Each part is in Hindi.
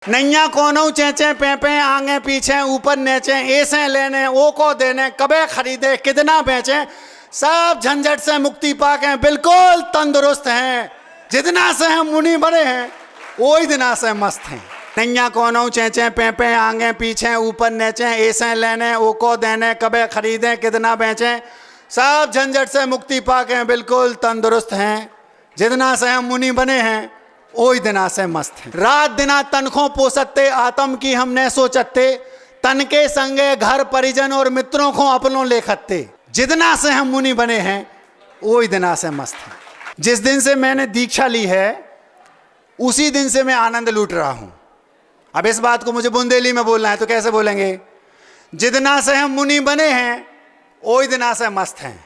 नैया कोनो चेचे पेपे आगे पीछे ऊपर नीचे ऐसे लेने ओ को देने कबे खरीदे कितना बेचे सब झंझट से मुक्ति पाके बिल्कुल तंदुरुस्त हैं। जितना से हम मुनि बने हैं वही दिना से मस्त हैं। नैया कोनो चेचे पेपे आगे पीछे ऊपर नीचे ऐसे लेने ओ को देने कबे खरीदे कितना बेचे सब झंझट से मुक्ति पाके बिल्कुल तंदुरुस्त हैं। जितना से हम मुनि बने हैं ओई दिना से मस्त है। रात दिना तनखों पोसते आत्म की हमने सोचते तन के संगे घर परिजन और मित्रों को अपनों लेखते। जितना से हम मुनि बने हैं ओई दिना से मस्त है। जिस दिन से मैंने दीक्षा ली है उसी दिन से मैं आनंद लूट रहा हूं। अब इस बात को मुझे बुंदेली में बोलना है तो कैसे बोलेंगे? जितना से हम मुनि बने हैं ओई दिना से मस्त हैं।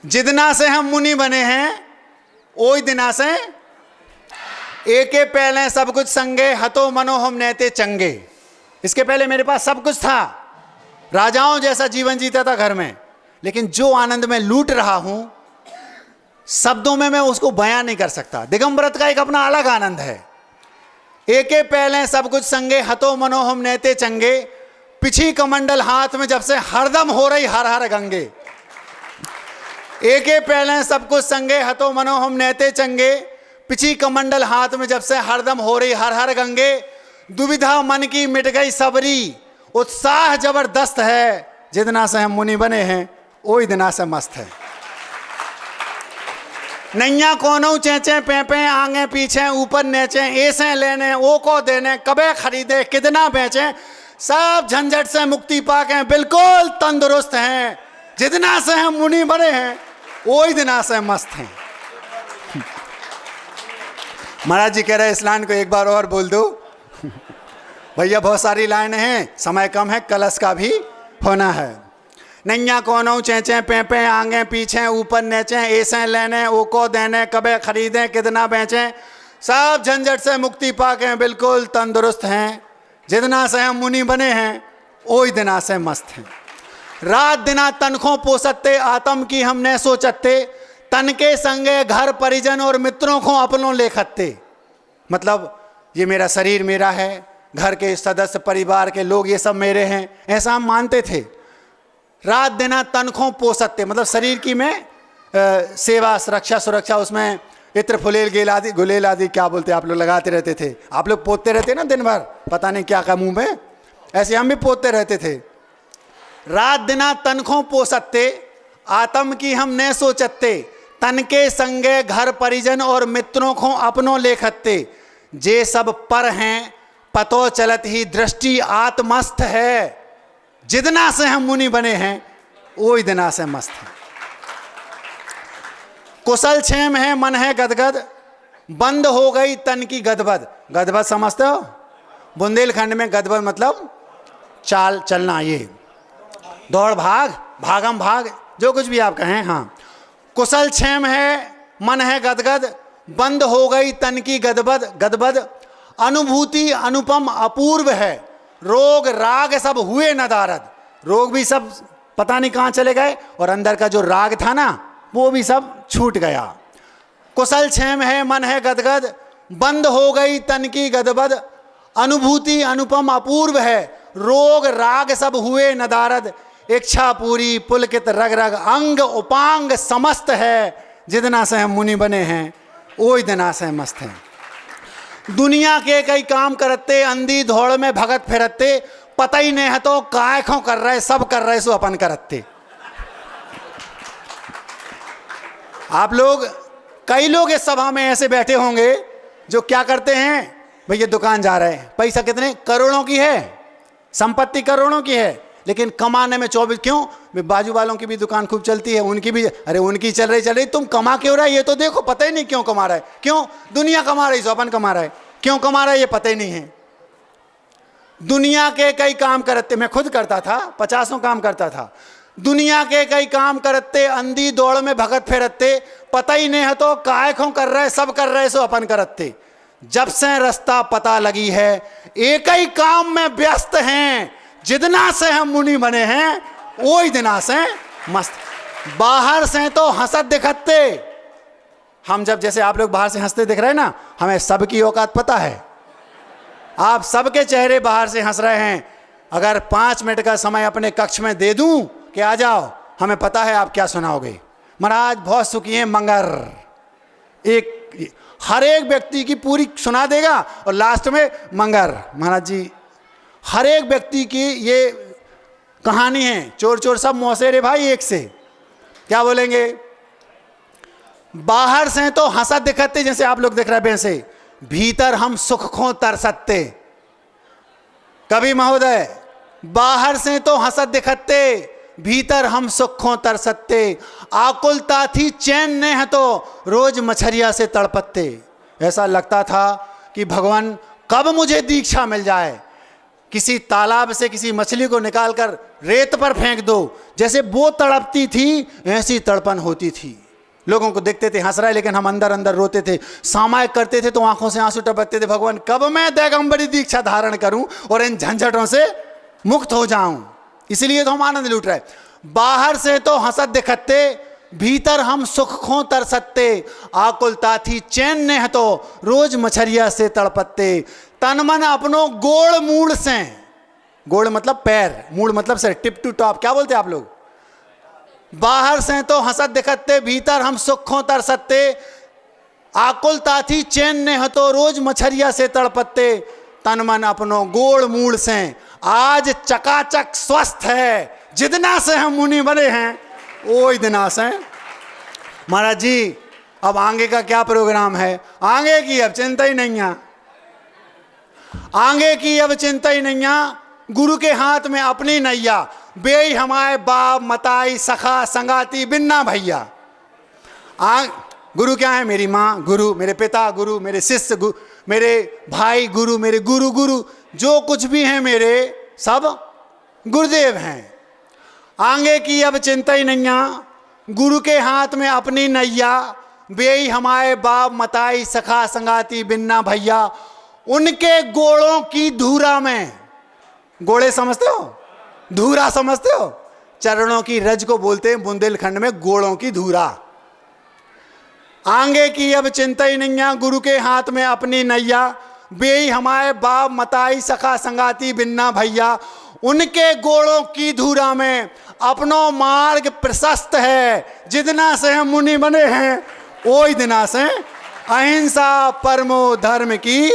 जितना से हम मुनि बने हैं ओई दिना से एके पहले सब कुछ संगे हतो मनो हम नेते चंगे। इसके पहले मेरे पास सब कुछ था, राजाओं जैसा जीवन जीता था घर में, लेकिन जो आनंद में लूट रहा हूं शब्दों में मैं उसको बयां नहीं कर सकता। दिगंबरत का एक अपना अलग आनंद है। एके पहले सब कुछ संगे हतो मनो हम नेते चंगे, पिछी कमंडल हाथ में जब से हरदम हो रही हर हर गंगे। एके पहले सब कुछ संगे हतो मनो हम नेते चंगे, पिछी कमंडल हाथ में जब से हरदम हो रही हर हर गंगे। दुविधा मन की मिट गई सबरी, उत्साह जबरदस्त है। जितना से हम मुनि बने हैं वही दिना से मस्त है। नैया कोनो चेचे पेपे आगे पीछे ऊपर नीचे ऐसे लेने ओ को देने कबे खरीदे कितना बेचे सब झंझट से मुक्ति पाके बिल्कुल तंदुरुस्त हैं। जितना से हम मुनि बने हैं वही दिना से मस्त हैं। महाराज जी कह रहे इस लाइन को एक बार और बोल दो। भैया बहुत सारी लाइन हैं, समय कम है, कलश का भी होना है। नैया कोनो चेचे पेपे आगे पीछे ऊपर नीचे ऐसे लेने ओ को देने कबे खरीदे कितना बेचे सब झंझट से मुक्ति पाके बिल्कुल तंदुरुस्त हैं। जितना से हम मुनि बने हैं वही दिना से मस्त हैं। रात दिना तनखों पोसते आत्म की हमने सोचते तन के संगे घर परिजन और मित्रों को अपनों लेखते। मतलब ये मेरा शरीर मेरा है, घर के सदस्य परिवार के लोग ये सब मेरे हैं, ऐसा हम मानते थे। रात दिना तनखों पोसते मतलब शरीर की में सेवा रक्षा सुरक्षा उसमें इत्र फुलेल गुलेल आदि क्या बोलते आप लोग लगाते रहते थे। आप लोग पोतते रहते ना दिन भर, पता नहीं क्या मुंह में, ऐसे हम भी पोतते रहते थे। रात दिना तनखों पोसते आत्म की हमने सोचते तन के संगे घर परिजन और मित्रों को अपनों लेखते। जे सब पर हैं पतो चलत ही दृष्टि आत्मस्थ है। जितना से हम मुनि बने हैं वही दिना से मस्त है। कुशल क्षेम है मन है गदगद, बंद हो गई तन की गदबद। गदबद समझते हो? बुंदेलखंड में गदबद मतलब चाल चलना, ये दौड़ भाग भागम भाग जो कुछ भी आप कहें। हाँ, कुशल क्षेम है मन है गदगद, बंद हो गई तन की गदबद। अनुभूति अनुपम अपूर्व है, रोग राग सब हुए नदारद। रोग भी सब पता नहीं कहाँ चले गए और अंदर का जो राग था ना वो भी सब छूट गया। कुशल क्षेम है मन है गदगद, बंद हो गई तन की गदबद। अनुभूति अनुपम अपूर्व है, रोग राग सब हुए नदारद। इच्छा पूरी पुलकित रग रग अंग उपांग समस्त है। जितना से हम मुनि बने हैं वही दिना से मस्त हैं। दुनिया के कई काम करते अंधी धौड़ में भगत फिरते, पता ही नहीं है तो काय खो कर रहे सब कर रहे सो अपन करते। आप लोग कई लोग इस सभा में ऐसे बैठे होंगे जो क्या करते हैं, भैया दुकान जा रहे हैं, पैसा कितने करोड़ों की है, संपत्ति करोड़ों की है, लेकिन कमाने में 24। क्यों? बाजू वालों की भी दुकान खूब चलती है, उनकी भी, अरे उनकी चल रही, तुम कमा क्यों रहा है ये तो देखो, पता ही नहीं क्यों कमा रहा है। क्यों? दुनिया कमा रही सो अपन कमा रहा है, क्यों कमा रहा है ये पता ही नहीं है। दुनिया के कई काम करते, मैं खुद करता था, 50 काम करता था। दुनिया के कई काम करते अंधी दौड़ में भगत फिरते, पता ही नहीं है तो काय खो कर रहे सब कर रहे सो अपन करते। जब से रास्ता पता लगी है एक ही काम में व्यस्त हैं। जितना से हम मुनि बने हैं वही दिना से मस्त। बाहर से तो हंसत दिखते हम जब जैसे आप लोग बाहर से हंसते दिख रहे हैं ना, हमें सबकी औकात पता है। आप सबके चेहरे बाहर से हंस रहे हैं। अगर 5 मिनट का समय अपने कक्ष में दे दूं कि आ जाओ, हमें पता है आप क्या सुनाओगे। महाराज बहुत सुखी हैं मंगर, एक हर एक व्यक्ति की पूरी सुना देगा और लास्ट में मंगर। महाराज जी हर एक व्यक्ति की ये कहानी है। चोर चोर सब मौसेरे भाई एक से। क्या बोलेंगे? बाहर से तो हंसा दिखते जैसे आप लोग दिख रहे हैं वैसे, भीतर हम सुख खो तरसते। कभी महोदय, बाहर से तो हंसत दिखते, भीतर हम सुख खो तरसते। आकुलता थी चैन ने है तो रोज मछरिया से तड़पते। ऐसा लगता था कि भगवान कब मुझे दीक्षा मिल जाए, किसी तालाब से किसी मछली को निकालकर रेत पर फेंक दो। जैसे वो तड़पती थी ऐसी तड़पन होती थी। लोगों को देखते थे हंस रहा है, लेकिन हम अंदर अंदर रोते थे। सामायिक करते थे तो आंखों से आंसू टपकते थे। भगवान कब मैं दिगंबरी दीक्षा धारण करूं और इन झंझटों से मुक्त हो जाऊं। इसलिए तो हम आनंद लूट रहे। बाहर से तो हंसत दिखते, भीतर हम सुख खो तरसते। आकुलता थी चैन ने है तो रोज मछरिया से तड़पते। तन मन अपनो गोड़ मूड़ से, गोड़ मतलब पैर, मूड़ मतलब सर, टिप टू टॉप। क्या बोलते आप लोग? बाहर से तो हंसत दिखते, भीतर हम सुख खो तरसते। आकुलता थी चैन ने है तो रोज मछरिया से तड़पते। तन मन अपनो गोड़ मूड़ से आज चकाचक स्वस्थ है। जितना से हम मुनि बने हैं वो इतना से। महाराज जी अब आगे का क्या प्रोग्राम है? आगे की अब चिंता ही नहीं है। आगे की अब चिंता ही नहीं है। गुरु के हाथ में अपनी नैया, बेई हमारे बाप मताई सखा संगाती बिन्ना भैया। गुरु क्या है? मेरी माँ गुरु, मेरे पिता गुरु, मेरे शिष्य गुरु, मेरे भाई गुरु, मेरे गुरु गुरु, जो कुछ भी हैं मेरे सब गुरुदेव हैं। आगे की अब चिंता ही नहीं है। गुरु के हाथ में अपनी नैया, बेई हमारे बाप मताई सखा संगाती बिन्ना भैया। उनके गोड़ों की धूरा में, गोड़े समझते हो? धूरा समझते हो? चरणों की रज को बोलते हैं बुंदेलखंड में गोड़ों की धूरा। आगे की अब चिंता ही नहीं है। गुरु के हाथ में अपनी नैया, बेई हमारे बाप मताई सखा संगाती बिन्ना भैया। उनके गोड़ों की धूरा में अपनो मार्ग प्रशस्त है। जितना से हम मुनि बने हैं वो इतना से। अहिंसा परमो धर्म की